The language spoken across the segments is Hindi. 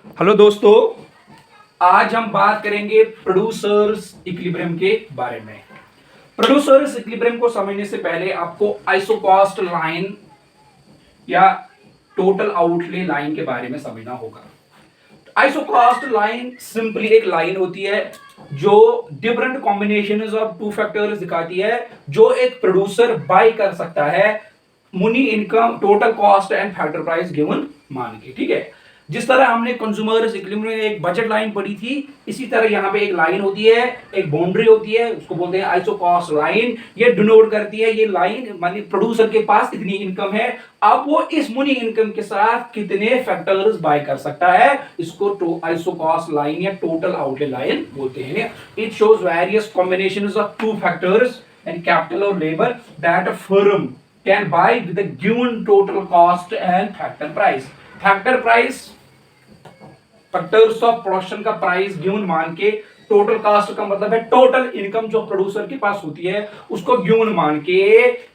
हेलो दोस्तों, आज हम बात करेंगे प्रोड्यूसर्स इक्विलिब्रियम के बारे में। प्रोड्यूसर्स इक्विलिब्रियम को समझने से पहले आपको आइसोकॉस्ट लाइन या टोटल आउटले लाइन के बारे में समझना होगा। आइसोकॉस्ट लाइन सिंपली एक लाइन होती है जो different combinations of two factors दिखाती है, जो एक प्रोड्यूसर बाय कर सकता है money income, total cost and factor price given मान के। ठीक है, जिस तरह हमने कंज्यूमर्स इक्विलिब्रियम में एक बजट लाइन पढ़ी थी, इसी तरह यहाँ पे एक लाइन होती है, एक बाउंड्री होती है, उसको बोलते हैं आइसोकॉस्ट लाइन। ये डिनोट करती है ये लाइन मानी प्रोड्यूसर के पास कितनी इनकम है, अब वो इस मुनी इनकम के साथ कितने फैक्टर्स बाय कर सकता है। इसको आइसोकॉस्ट लाइन या टोटल आउटले लाइन बोलते हैं। It shows various combinations of two factors and capital और labour that a firm can buy with the given total cost and factor price. Factor price factors of production का प्राइस गिवन मान के, टोटल कॉस्ट का मतलब है टोटल इनकम जो प्रोड्यूसर के पास होती है उसको गिवन मान के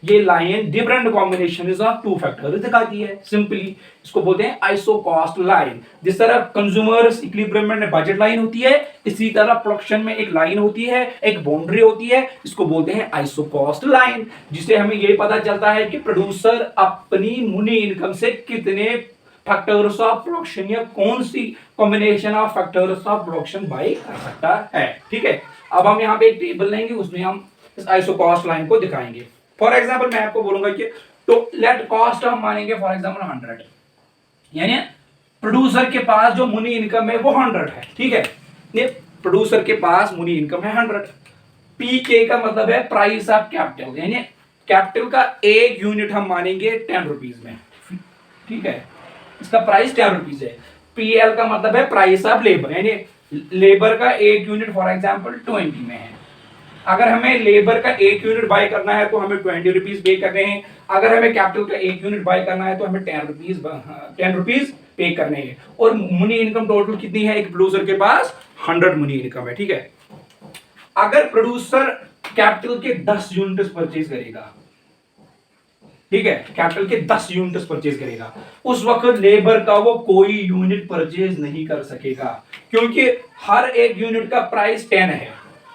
ये line different combinations of two factors दिखाती है। सिंपली इसको बोलते हैं आइसोकॉस्ट लाइन। जिस तरह कंज्यूमर्स इक्विलिब्रियम में बजट लाइन होती है, इसी तरह प्रोडक्शन में एक लाइन होती है, एक बाउंड्री होती है, इसको बोलते हैं आइसोकॉस्ट लाइन, जिससे हमें ये पता चलता है कि प्रोड्यूसर अपनी मुनी इनकम से कितने फैक्टर्स ऑफ प्रोडक्शन या कौन सी combination of factors of production buy कर सकता है। ठीक है, अब हम यहाँ पे एक टेबल लेंगे, उसमें हम इस आइसोकॉस्ट लाइन को दिखाएंगे। फॉर एग्जांपल मैं आपको बोलूंगा कि तो लेट कॉस्ट हम मानेंगे फॉर एग्जांपल 100, यानी प्रोड्यूसर के पास जो मुनी इनकम है वो 100 है। ठीक है, ये प्रोड्यूसर के पास मुनी इनकम है 100। पी के का मतलब है प्राइस ऑफ कैपिटल, यानी कैपिटल का एक यूनिट हम मानेंगे 10 रुपीज में। ठीक है, इसका प्राइस 10 रुपीज है। पीएल का मतलब है प्राइस ऑफ लेबर, यानी लेबर का एक यूनिट फॉर एग्जांपल 20 में है। अगर हमें लेबर का एक यूनिट बाय करना है तो हमें 20 रुपीज पे करने हैं। अगर हमें कैपिटल का एक यूनिट बाय करना है तो हमें 10 रुपीज पे करने हैं। और मुनी इनकम टोटल कितनी है एक प्रोड्यूसर के पास? 100 मुनी इनकम है। ठीक है, अगर प्रोड्यूसर कैपिटल के 10 यूनिट परचेज करेगा, ठीक है, कैपिटल के 10 यूनिट्स परचेज करेगा, उस वक्त लेबर का वो कोई यूनिट परचेज नहीं कर सकेगा, क्योंकि हर एक यूनिट का प्राइस 10 है।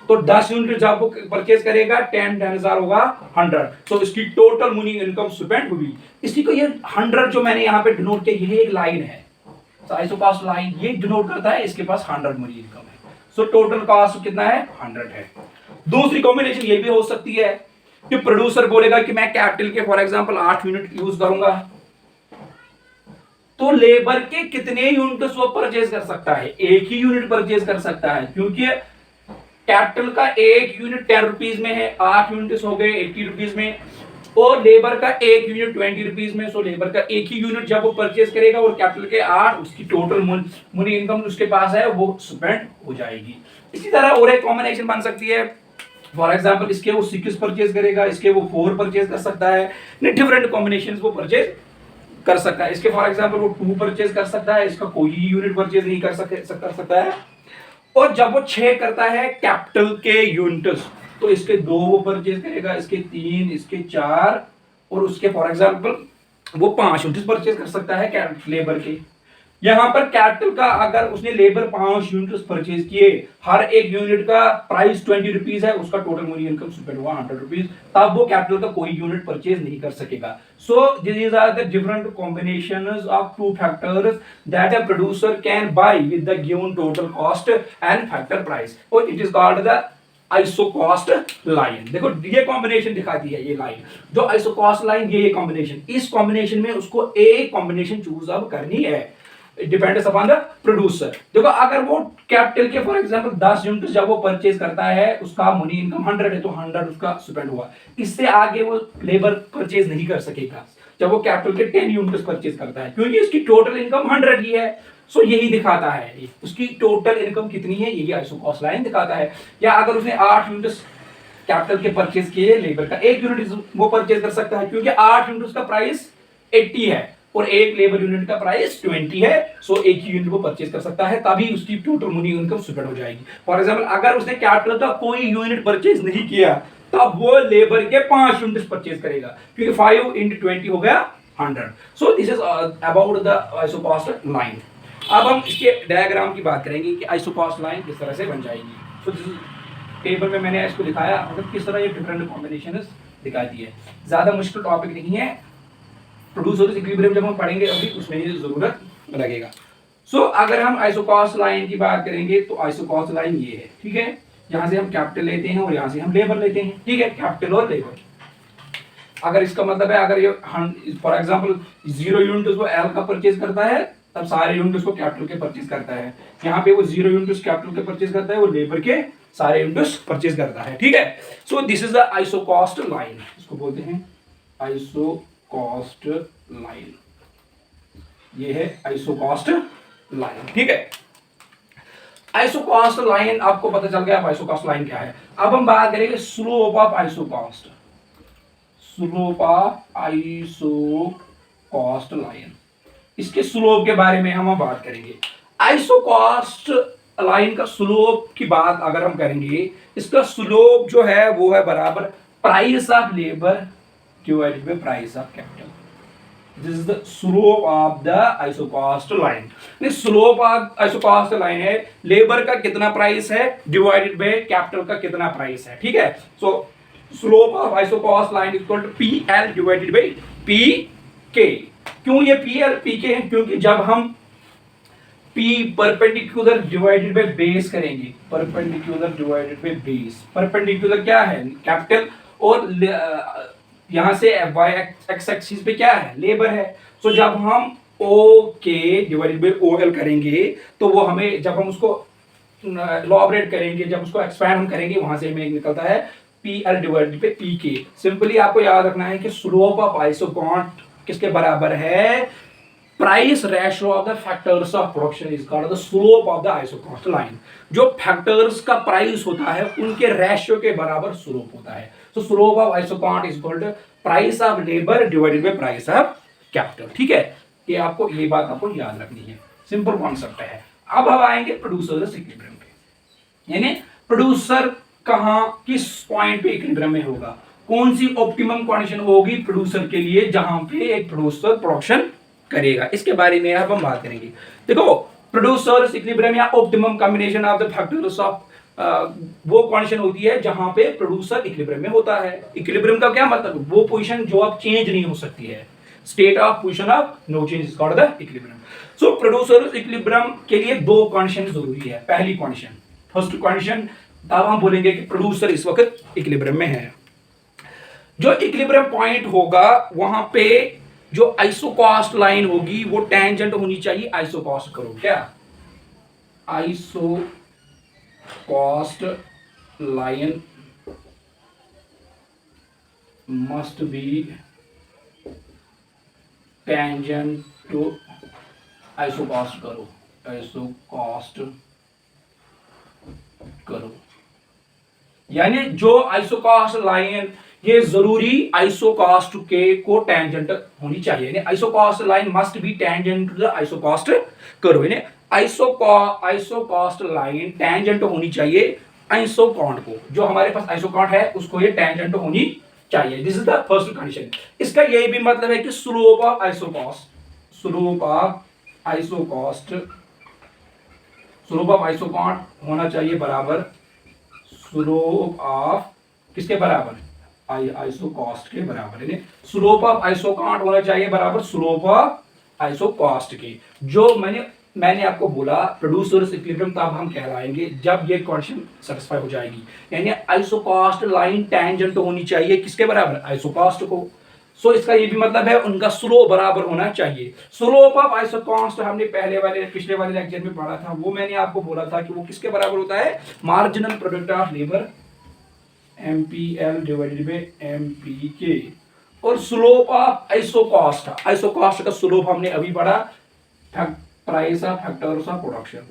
तो 10 यूनिट जब वो परचेज करेगा 10,000 होगा 100। तो इसकी टोटल मुनी इनकम स्पेंड हुई। इसी को ये 100 जो मैंने यहाँ पे डिनोट किया, ये एक लाइन है, आइसोकॉस्ट लाइन, ये डिनोट करता है इसके पास 100 मुनी इनकम है। सो टोटल कॉस्ट कितना है? 100 है। दूसरी कॉम्बिनेशन ये भी हो सकती है कि प्रोड्यूसर बोलेगा कि मैं कैपिटल के फॉर एग्जांपल 8 यूनिट यूज करूंगा, तो लेबर के कितने यूनिट्स वो परचेज कर सकता है? एक ही यूनिट परचेज कर सकता है, क्योंकि कैपिटल का एक यूनिट 10 रुपीज में है, 8 यूनिट्स हो गए 80 रुपीज में, और लेबर का एक यूनिट 20 रुपीज में। सो लेबर का एक ही यूनिट जब वो परचेज करेगा और कैपिटल के 8, उसकी टोटल मुनी इनकम उसके पास है वो स्पेंड हो जाएगी। इसी तरह और एक कॉम्बिनेशन बन सकती है, फॉर एग्जाम्पल इसके वो 6 परचेज करेगा, इसके वो 4 परचेज कर सकता है, डिफरेंट कॉम्बिनेशन वो परचेज कर सकता है। इसके फॉर एग्जाम्पल वो 2 परचेज कर सकता है, इसका कोई यूनिट परचेज नहीं कर सकता है। और जब वो 6 करता है कैपिटल के यूनिट्स, तो इसके 2 वो परचेज करेगा, इसके 3, इसके 4, और उसके फॉर एग्जाम्पल वो 5 यूनिट परचेज कर सकता है लेबर के। यहां पर कैपिटल का अगर उसने लेबर 5 यूनिट परचेज किए, हर एक यूनिट का प्राइस 20 रुपीज है, उसका टोटल मुनी इनकम स्पेंड हुआ 100 रुपीज, तब वो कैपिटल का कोई यूनिट परचेज नहीं कर सकेगा। सो these are the different combinations of two factors that a producer can buy with the given total cost and factor price, और it is called the isocost line. देखो ये कॉम्बिनेशन दिखाती है ये लाइन, जो आइसोकॉस्ट लाइन, ये कॉम्बिनेशन, इस कॉम्बिनेशन में उसको एक कॉम्बिनेशन चूज अब करनी है, डिपेंड्स अपॉन द प्रोड्यूसर। देखो अगर वो कैपिटल के फॉर एग्जांपल 10 यूनिट जब वो परचेज करता है, उसका मुनी इनकम 100 है, तो 100 उसका स्पेंड हुआ, इससे आगे वो लेबर परचेज नहीं कर सकेगा जब वो कैपिटल के 10 यूनिट परचेज करता है, क्योंकि इसकी टोटल इनकम 100 ही है। सो यही दिखाता है उसकी टोटल इनकम कितनी है, यही आइसोकॉस्ट लाइन दिखाता है। या अगर उसने 8 यूनिट कैपिटल के परचेज किए, लेबर का 1 यूनिट वो परचेज कर सकता है, क्योंकि 8 यूनिट का प्राइस 80 है और एक लेबर यूनिट का प्राइस 20 है। सो एक ही यूनिट वो परचेज कर सकता है, तभी उसकी टोटल मुनी इनकम स्प्रेड हो जाएगी। फॉर एग्जांपल अगर उसने कैपिटल का कोई यूनिट परचेज नहीं किया, तब वो लेबर के 5 यूनिट परचेज करेगा, क्योंकि 5 × 20 हो गया 100। So this is about the isocost line. अब हम इसके डायग्राम की बात करेंगे कि आइसोकॉस्ट लाइन किस तरह से बन जाएगी। तो टेबल में मैंने इसको दिखाया, मतलब किस तरह ये डिफरेंट कॉम्बिनेशन दिखा दी है। ज्यादा मुश्किल टॉपिक नहीं है, प्रोड्यूसर इक्विलिब्रियम जब हम पढ़ेंगे अभी उसमें ये जरूरत लगेगा। सो अगर हम आइसोकॉस्ट लाइन की बात करेंगे तो आइसोकॉस्ट लाइन ये है, ठीक है। यहाँ से हम कैपिटल लेते हैं और यहाँ से हम लेबर लेते हैं, ठीक है, कैपिटल और लेबर। अगर इसका मतलब है अगर ये फॉर एग्जांपल 0 यूनिट को एल का परचेज करता है तब सारे यूनिट्स को कैपिटल के परचेज करता है। यहाँ पे वो 0 यूनिट्स कैपिटल के परचेज करता है, वो लेबर के सारे यूनिट्स परचेज करता है, ठीक है। So this is the isocost line, इसको बोलते हैं आइसोकॉस्ट लाइन। ये है आइसोकॉस्ट लाइन, ठीक है। आइसोकॉस्ट लाइन आपको पता चल गया अब आइसोकॉस्ट लाइन क्या है। अब हम बात करेंगे slope of isocost, slope of isocost line. इसके स्लोप के बारे में हम बात करेंगे। आइसोकॉस्ट लाइन का स्लोप की बात अगर हम करेंगे, इसका स्लोप जो है वो है बराबर price of labour divided by price of capital. This is the slope of the isocost line. Slope of isocost line है लेबर का कितना प्राइस है डिवाइडेड बाय कैपिटल का कितना प्राइस है, ठीक है। So slope of isocost line is equal to PL divided by PK। क्यों ये PL PK है? क्योंकि जब हम P perpendicular divided by base करेंगे, perpendicular divided by base, perpendicular क्या है कैपिटल और यहां से y एक्स एक्सिस पे क्या है लेबर है। सो जब हम OK डिवाइडेड बाय OL करेंगे तो वो हमें जब हम उसको लॉबरेट करेंगे, जब उसको एक्सपैंड हम करेंगे वहां से हमें निकलता है PL divided by PK। Simply आपको याद रखना है कि स्लोप ऑफ आइसोकॉस्ट किसके बराबर है, price ratio of the factors of production is called the slope of the isocost line. जो फैक्टर्स का प्राइस होता है उनके रेशियो के बराबर स्लोप होता है। So slope of isocost is called price of labour divided by price of capital, ठीक है। ये आपको ये बात आपको याद रखनी है, सिंपल कॉन्सेप्ट है। अब हम आएंगे प्रोड्यूसर इक्विलिब्रियम पे, यानी प्रोड्यूसर कहां किस पॉइंट पे इक्विलिब्रियम में होगा, कौन सी ऑप्टिमम कंडीशन होगी प्रोड्यूसर के लिए जहां पे एक प्रोड्यूसर प्रोडक्शन करेगा, इसके बारे में अब हम बात करेंगे। देखो प्रोड्यूसर इक्विलिब्रियम या optimum combination of the factors of वो कंडीशन होती है जहां पे प्रोड्यूसर इक्विलिब्रियम में होता है। इक्विलिब्रियम का क्या मतलब, वो पोजीशन जो अब चेंज नहीं हो सकती है, state of position of no change is called the equilibrium. So producer equilibrium के लिए दो कंडीशन जरूरी है। पहली कंडीशन, फर्स्ट कंडीशन, तब हम बोलेंगे कि प्रोड्यूसर इस वक्त इक्विलिब्रियम में है। जो इक्विलिब्रियम पॉइंट होगा वहां पे जो आइसोकॉस्ट लाइन होगी वो टेंजेंट होनी चाहिए आइसोकॉस्ट करो, क्या isocost line must be tangent to isocost करो, आइसोकॉस्ट करो, यानी जो आइसोकॉस्ट लाइन ये जरूरी आइसोकॉस्ट के को टेंजेंट होनी चाहिए, यानी isocost line must be tangent to the isocost करो, यानी आइसोकॉस्ट लाइन टेंजेंट होनी चाहिए आइसोकॉन्ट को, जो हमारे पास आइसोकॉन्ट है उसको ये टेंजेंट होनी चाहिए। This is the first condition. इसका यही भी मतलब है कि slope of isocost, slope of isocost, slope of isoquant होना चाहिए बराबर स्लोप ऑफ किसके बराबर, आइसोकॉस्ट के बराबर, यानी स्लोप ऑफ आइसोकॉन्ट होना चाहिए बराबर स्लोप ऑफ आइसोकॉस्ट के। जो मैंने आपको बोला प्रोड्यूसर इक्विलिब्रियम तब हम कहलाएंगे जब ये कंडीशन सेटिस्फाई हो जाएगी, यानी आइसोकॉस्ट लाइन टेंजेंट होनी चाहिए किसके बराबर, आइसोकॉस्ट को। सो इसका ये भी मतलब है उनका स्लोप बराबर होना चाहिए। स्लोप ऑफ आइसोकॉस्ट हमने पिछले वाले लेक्चर में पढ़ा था, वो मैंने आपको बोला था कि वो किसके बराबर होता है, marginal product of labour MPL divided by MPK। और स्लोप ऑफ आइसोकॉस्ट, आइसोकॉस्ट का स्लोप हमने अभी पढ़ा price of factors of production.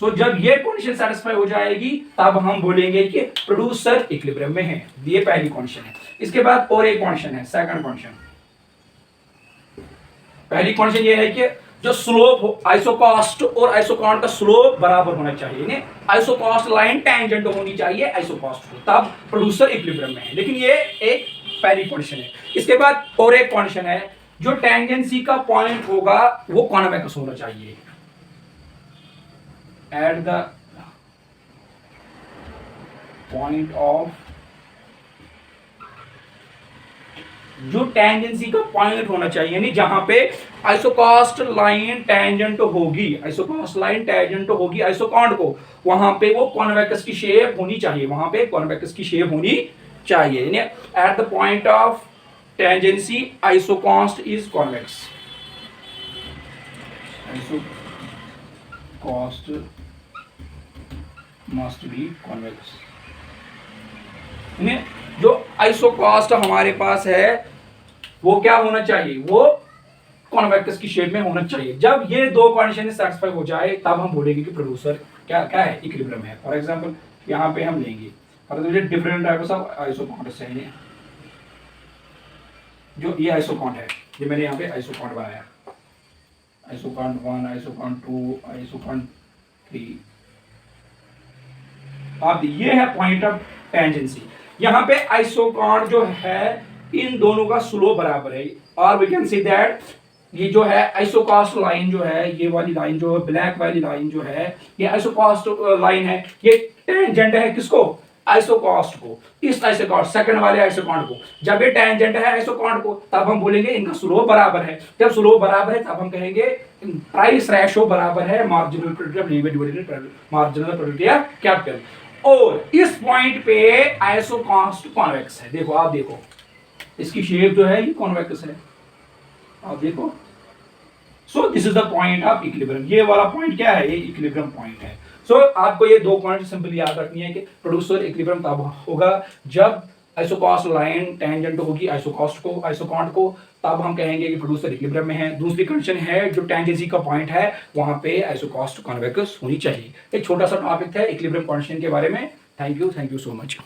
So जब ये कंडीशन सेटिस्फाई हो जाएगी तब हम बोलेंगे कि प्रोड्यूसर इक्विलिब्रियम में है। ये पहली कंडीशन है। इसके बाद और एक कंडीशन है, सेकंड कंडीशन। पहली कंडीशन ये है कि जो स्लोप आइसोकॉस्ट और आइसोकॉन्ट का स्लोप बराबर होना चाहिए, आइसोकॉस्ट लाइन टेंजेंट होनी चाहिए आइसोकॉस्ट को, तब प्रोड्यूसर इक्विलिब्रियम में है। लेकिन ये एक पहली कंडीशन है। इसके बाद और एक कंडीशन है, जो टेंजेंसी का पॉइंट होगा वो कॉन्वेक्स होना चाहिए। एट द पॉइंट ऑफ, जो टेंजेंसी का पॉइंट होना चाहिए, यानी जहां पे आइसोकास्ट लाइन टेंजेंट होगी, आइसोकास्ट लाइन टेंजेंट होगी आइसोकॉन्ड को, वहां पे वो कॉन्वेक्स की शेप होनी चाहिए, वहां पे कॉन्वेक्स की शेप होनी चाहिए, यानी at the point of tangency isocost is convex, isocost must be convex. जो आइसोकास्ट हमारे पास है वो क्या होना चाहिए, वो कॉन्वेक्स की शेप में होना चाहिए। जब ये दो कंडीशन सेटिस्फाई हो जाए तब हम बोलेंगे कि प्रोड्यूसर क्या क्या है, इक्विलिब्रियम है। फॉर एग्जांपल यहाँ पे हम लेंगे डिफरेंट टाइप्स ऑफ आइसोकॉन्ड्स है, जो ये आइसोकॉन्ड है, ये मैंने यहाँ पे आइसोकॉन्ड बनाया, आइसोकॉन्ड 1, आइसोकॉन्ड 2, आइसोकॉन्ड 3। अब ये है पॉइंट ऑफ टेंजेंसी। यहाँ पे आइसोकॉन्ड जो है इन दोनों का स्लोप बराबर है, और वी कैन सी दैट ये जो है आइसोकास्ट लाइन जो है, ये वाली लाइन जो है, ब्लैक वाली लाइन जो है, ये आइसोकास्ट लाइन है, ये टेंजेंट है किसको, आइसोकास्ट को, इस आइसोकास्ट सेकंड वाले आइसोकॉन्ड को। जब ये टेंजेंट है आइसोकॉन्ड को तब हम बोलेंगे इनका स्लोप बराबर है। जब स्लोप बराबर है तब हम कहेंगे प्राइस रेशो बराबर है मार्जिनल प्रोडक्ट मार्जिनल प्रोडक्ट या कैपिटल। और इस पॉइंट पे आइसोकास्ट कॉन्वेक्स है। देखो आप देखो इसकी शेप जो है ये कॉन्वेक्स है, आप देखो। So this is the point of equilibrium. ये वाला पॉइंट क्या है, ये इक्विलिब्रियम पॉइंट है। सो आपको ये दो पॉइंट सिंपली याद रखनी है कि प्रोड्यूसर इक्विलिब्रियम तब होगा जब आइसोकास्ट लाइन टेंजेंट होगी आइसोकास्ट को, आइसोकॉन्ड को, तब हम कहेंगे कि प्रोड्यूसर इक्विलिब्रियम में है। दूसरी कंडीशन है जो टेंजेंसी का पॉइंट है वहां पे आइसोकास्ट कॉन्वेक्स होनी चाहिए। एक छोटा सा टॉपिक था इक्विलिब्रियम कंडीशन के बारे में। Thank you so much.